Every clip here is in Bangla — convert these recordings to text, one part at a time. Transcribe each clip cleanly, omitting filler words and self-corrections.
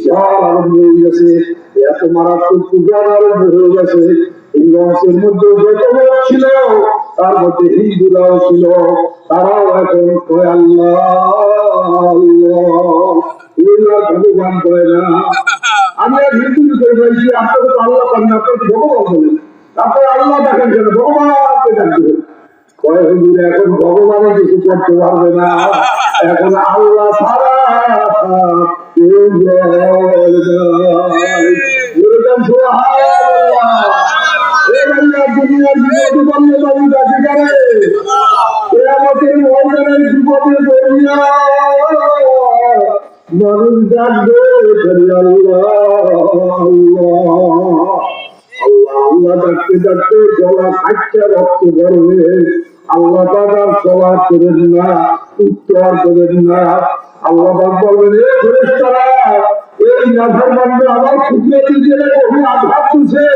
ঝড় আরম্ভ হয়ে গেছে, এত মারাত্মক পূজার আরম্ভ হয়ে গেছে। এই বংশের মধ্যে যত লোক ছিল তার মধ্যে হিন্দুরাও ছিল, তারাও এখন কয় আল্লাহ আল্লাহ, এরা ভগবান কয় না। আমি আর হিন্দু করে বলছি, আপনাকে তো আল্লাহ পান না, আপনাকে ভগবান বলেন, তারপরে আল্লাহ দেখেন কেন, ভগবানকে ডাকবেন। কয় হুজুর এখন ভগবানও কিছু করতে পারবে না, এখন আল্লাহ ছাড়া কেউ দুনিয়ার বিপদে বললে বাবু ডাকি করে কেয়ামতের ময়দানের বিপদে বলিয়া মানুষ ডাকবে আল্লাহ আল্লাহ আল্লাহ ডাকতে ডাকতে গলা ফাটতে রক্ত ধরবে। আল্লাহ তার সবার করেন না, উত্তর করেন না। আল্লাহ বলবেন এ ফেরেশতারা, এই নাফরমানরা আমার খুদরতি জেনে বহু আঘাত দিছে,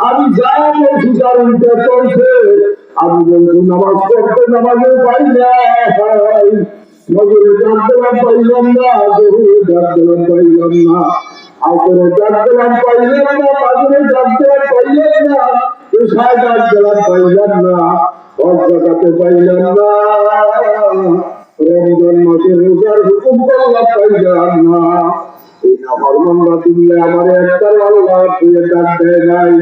আমি যা বলছি তার উল্টো চলছে। আমি বলছি নামাজ পড়তে নামাজেও পাই না, নজরে ডাক দিলাম পাইলাম না, জহুরে ডাক দিলাম পাইলাম না, আসরে ডাক দিলাম পাইলাম না, মাঝরে ডাক দিলাম পাইলাম না, পেশায় ডাক দিলাম পাইলাম না, অর্থাতে পাইলাম না, রমজান মাসে রোজার হুকুম করলাম পাইলাম না। এই নাফরমানরা দুনিয়া আমার একবার আল্লাহ তুলে ডাক দেয় নাই,